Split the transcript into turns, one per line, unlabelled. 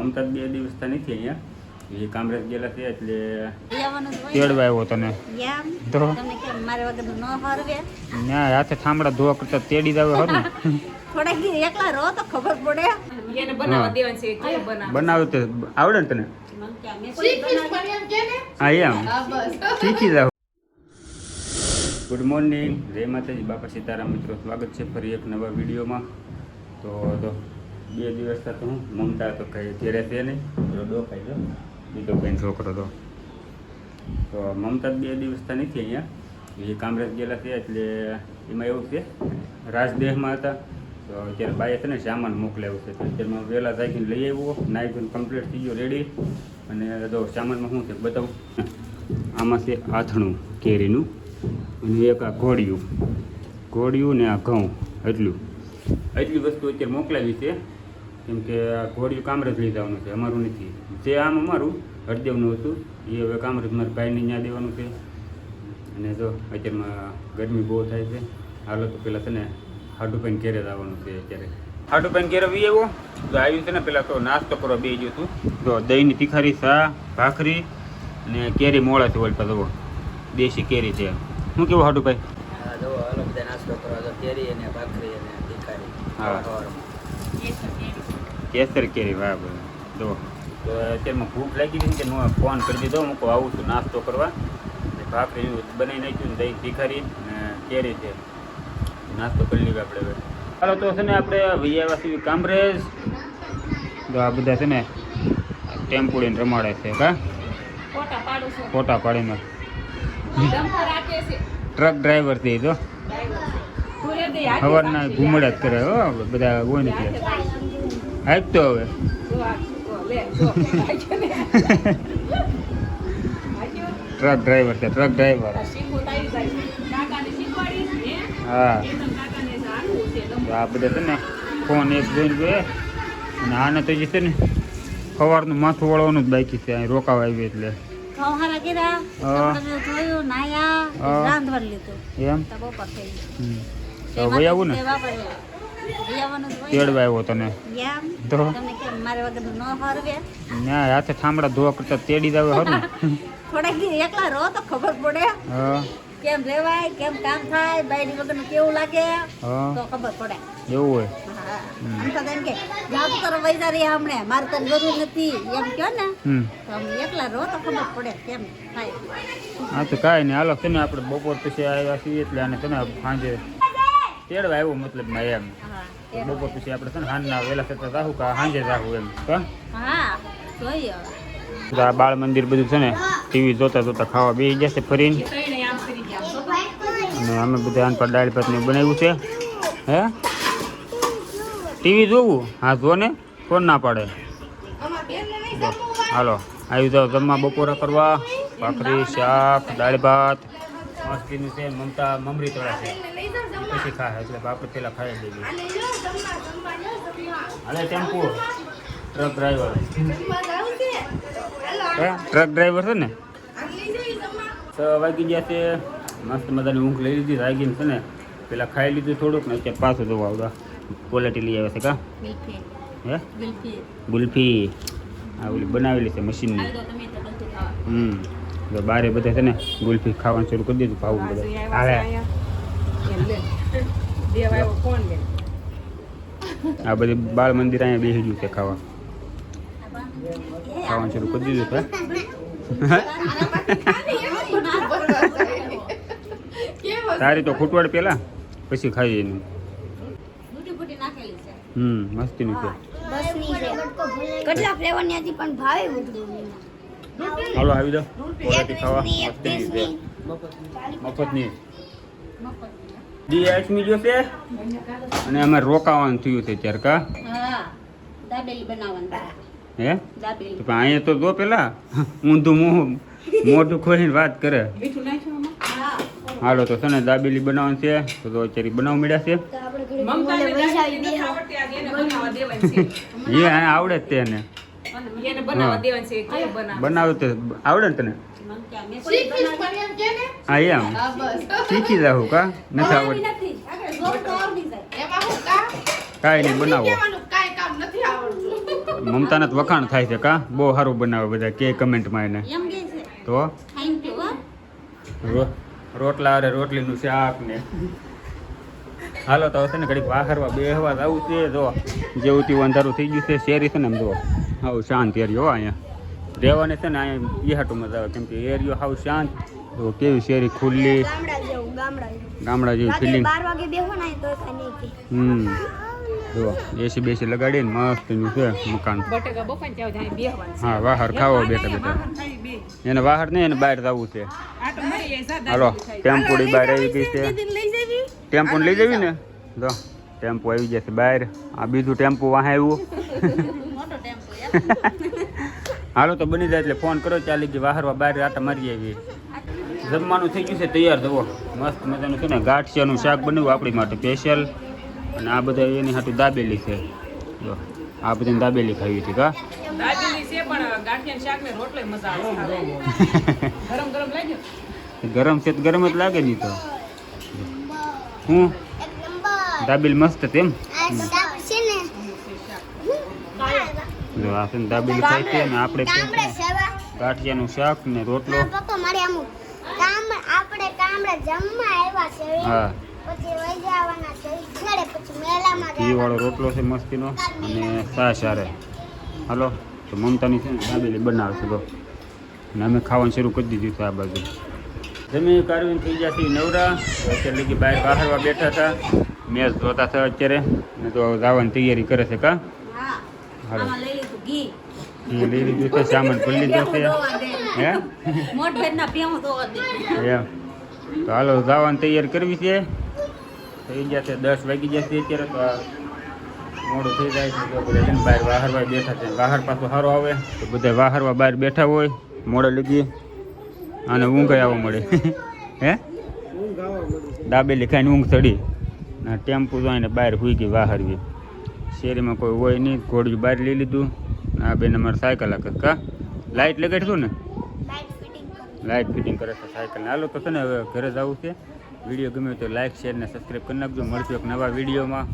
મમતા 2 દિવસથી નથી અહીંયા, એ કામરેજ ગયેલા છે એટલે તેડવા આવ્યો તને. તો ના હાથે ઠામડા ધોવા કરતા તેડી જ આવે હરું.
થોડાક દી એકલા રહો તો ખબર પડે.
એને બનાવવા દેવાનું છે કે બનાવ
બનાવે તો આવડે ને તને? હા એમ શીખી જાવ. ગુડ મોર્નિંગ, જય માતાજી, બાપા સીતારામ. મિત્રો સ્વાગત છે ફરી એક નવા વિડીયોમાં. તો 2 દિવસ તો હું મમતા તો કઈ ઘેરે છે નહીં, ડો ખાઈ લો બીજો કઈ છોકરો તો મમતા 2 દિવસથી નથી અહીંયા, એ કામરેજ ગયેલા છે એટલે એમાં એવું છે રાજદેહમાં હતા. તો અત્યારે બાઈએ છે ને સામાન મોકલાવ્યો છે, તો અત્યારમાં વહેલા જાગીને લઈ આવ્યો, નાઈ ધોઈને કમ્પ્લીટ થઈ ગયો રેડી. અને જો સામાનમાં શું છે બતાવું. આમાં છે આથણું કેરીનું, અને એક આ ઘોડિયું ને આ ઘઉં, એટલી વસ્તુ અત્યારે મોકલાવી છે. કેમ કે આ ઘોડિયું કામરેજ લઈ જવાનું છે, અમારું નથી. જે આમ અમારું હરદેવનું હતું એ હવે કામરેજ મારા ભાઈને ત્યાં દેવાનું છે. અને જો અત્યારમાં ગરમી બહુ થાય છે, હાલો તો પહેલાં છે ને હાડુભાઈને ઘેરે જ આવવાનું છે. અત્યારે હાડુભાઈને ઘેરે વી આવ્યો તો આવ્યું છે ને, પહેલાં તો નાસ્તો કરવા બે ગયો હતું. જો દહીંની તીખારી, ચા, ભાખરી અને કેરી મોળા છે. ઓલપા જવો દેશી કેરી છે. શું કેવું હાડુભાઈ? હા કેસર કેરી, વાહ ભાઈ. જો તો અત્યારમાં ભૂખ લાગી હતી કે ફોન કરી દીધો, મૂકો આવું છું નાસ્તો કરવા. ભાખરી બનાવી નાખ્યું ને દહીં તીખારી ને કેરી છે, નાસ્તો કરી લઈએ આપણે. હવે ચાલો તો છે ને આપણે વૈયાવા સુધી કામરેજ. તો આ બધા છે ને ટેમ્પોડીને રમાડે છે, કા ફોટા પાડીને ટ્રક ડ્રાઈવર થી તો સવારના ઘુમડા જ કરે હો બધા હોય ને ત્યાં હાઈક તો હવે ટ્રક ડ્રાઈવર છે, ટ્રક ડ્રાઈવર. હા આ બધા છે ને ફોન એક જોઈને ગયે. અને આને તો જે છે ને સવારનું માથું વળવાનું જ બાકી છે, અહીં રોકાવા આવી એટલે. એમ તો ભાઈ આવું ને તેડવા આવ્યો તને. તો ના હાથે ઠામડા ધોવા કરતા તેડી જ આવે હરું.
થોડાક દી એકલા રહો તો ખબર પડે કેમ રેવાય, કેમ કામ થાય, બાયડી વગર કેવું લાગે તો ખબર પડે.
એવું હોય
આમ તો એમ કે જાવ તો વૈજા રહી હમણે, મારે તો જરૂર નથી એમ કહો ને, તો એકલા રહો તો ખબર પડે કેમ થાય.
હા તો કાંઈ નહીં, હાલો છે ને આપણે બપોર પછી આવ્યા છીએ એટલે આને છે ને સાંજે તેડવા આવ્યો, મતલબમાં એમ. બપોર પછી આપણે છે ને સાંજના વહેલા થતા જાહું કા સાંજે જાહું એમ.
હા જોઈએ.
આ બાળ મંદિર બધું છે ને ટીવી જોતા જોતા ખાવા બેસી જશે ફરીને. અને અમે બધા આન પર દાળ ભાત ને બનાવ્યું છે. હે ટીવી જોવું? હા જો ને, કોણ ના પાડે. હાલો આવી જાઓ જમવા બપોરા કરવા. ભાખરી, શાક, દાળ ભાત મસ્તીનું છે. મમતા મમરી તળા છે, પછી ખાય એટલે આપણે પેલા ખાઈ દઈએ. હાલે tempo truck driver, truck driver છે ને. 6 વાગી ગયા છે, મસ્ત મજાની ઊંઘ લઈ લીધી. જાગીને છે ને પેલા ખાઈ લીધું થોડુંક ને અત્યારે પાછું જોવા આવતા ક્વોલિટી લઈ આવે છે. કા હે ગુલ્ફી આ ઓલી બનાવેલી છે મશીનની. બારે બધા છે ને ગુલ્ફી ખાવાનું શરૂ કરી દીધું. ભાવું બધા હાલે. આ બધી બાળ મંદિર અહીંયા બેસી ગયું છે, ખાવાનું શરૂ કરી દીધું છે. તારી તો ખૂટવાડ પેલા પછી ખાઈ એનું. મસ્તીનું છે. હાલો આવી જાઓ ક્વોલિટી ખાવા. મસ્તીની છે, મફતની. આઈસ્મી જો છે અને અમે રોકાવાનું થયું છે ત્યારે. કા હે પણ અહીંયા તો જો પેલા ઊંધું મોઢું ખોલીને વાત કરે. હાલો તો છે ને દાબેલી બનાવવાનું છે, તો અત્યારે બનાવ મળ્યા છે. એ આવડે જ તેને બનાવે તો આવડે ને તને. હા એમ શીખી જાવ. કા નથી આવડતું? કાંઈ નહીં બનાવો. મમતાના જ વખાણ થાય છે કા બહુ સારું બનાવે બધા કે કમેન્ટમાં એને
એમ કે છે
તો
થેન્ક યુ
રોટલા અરે રોટલીનું શાક ને હાલો તો હશે ને ઘડીક વાહરવા બેહવા આવું છે જો જેવું તેવું અંધારું થઈ ગયું છે શેરી છે ને એમ જો હાવ શાંત એરિયો અહીંયા રહેવાને છે ને અહીંયા એ હાટું મજા આવે કેમ કે એરિયો હાવ શાંત તો કેવી શેરી ખુલ્લી ગામડા જેવી ફિલિંગ
12 વાગે બેહો ને તો કઈ નહીં
જો એસી બેસી લગાડીને મસ્ત એનું છે મકાન
બટેકા બફાઈને ત્યાં જાય બેહવાનું
હા વાહર ખાવો બેઠા બેઠા
ખાઈ બે
એને વાહર નહીં એને બહાર જવું છે
આટો મરી જાય સાદા
હાલો ટેમ્પોડી બહાર આવી ગઈ છે
લઈ જવી
ટેમ્પો લઈ જવી ને જો ટેમ્પો આવી જશે બહાર આ બીજું ટેમ્પો વાહ આવ્યું
મોટો ટેમ્પો
હાલો તો બની જાય એટલે ફોન કરો ચાલી ગઈ વાહરવા બહાર આટા મારી આવી જમવાનું થઈ ગયું છે તૈયાર જુઓ મસ્ત મજાનું છે ને ગાંઠિયાનું શાક બનાવ્યું આપણી માટે સ્પેશિયલ અને આ બધા એની હાટું દાબેલી છે જો આ બધાને દાબેલી ખાવી હતી કા
દાબેલી છે પણ ગાંઠિયા શાક ને રોટલો મજા આવે ગરમ ગરમ લાગ્યો
ગરમ છે તો ગરમ જ લાગે નહીં તો હું દાબેલી મસ્ત તેમ જો આ છે ને દાબેલી ખાઈ છે ને આપણે છે ને ગાંઠિયાનું શાક ને રોટલો
આપણે કામડા જમવા આવ્યા છે
હા
પછી વઈ જવાના છે છેડે પછી મેલામાં
ઘી વાળો રોટલો છે મસ્તીનો અને છાશ હારે હાલો તો મમતાની છે ને દાબેલી બનાવે છે તો અને અમે ખાવાનું શરૂ કરી દીધું છે આ બાજુ જમી કારવીને થઈ ગયા છે નવરા અત્યારે લગી બહારવા બેઠા હતા મેચ જોતા હતા અત્યારે ને તો જવાની તૈયારી કરે છે કા
હા
હાલો
આમાં લઈ લીધું ઘી
ઘી લઈ લીધું છે સામાન ખોલી લીધો છે હે
મોટ ભેરના પેવું તો
એમ તો હાલો જવાની તૈયારી કરવી છે થઈ ગયા છે 10 વાગી જશે અત્યારે તો આ મોડું થઈ જાય છે તો બધા છે ને બહાર વાહરવા બેઠા છે બહાર પાછું સારો આવે તો બધા વાહરવા બહાર બેઠા હોય મોડે લગી અને ઊંઘ આવવા મળે હે દાબેલી ખાઈને ઊંઘ ચડી ના ટેમ્પો જોઈને બહાર હુઈ ગઈ વાહરવી શેરીમાં કોઈ હોય નહીં ઘોડિયું બહાર લઈ લીધું આ બેન અમારે સાયકલ હાકે કા લાઇટ લગાડશું ને લાઇટ ફિટિંગ કરે છે સાયકલને હાલો તો છે ને હવે ઘરે જવું છે વિડીયો ગમ્યો તો લાઇક શેર ને સબસ્ક્રાઈબ કરી નાખજો મળશું એક નવા વિડીયોમાં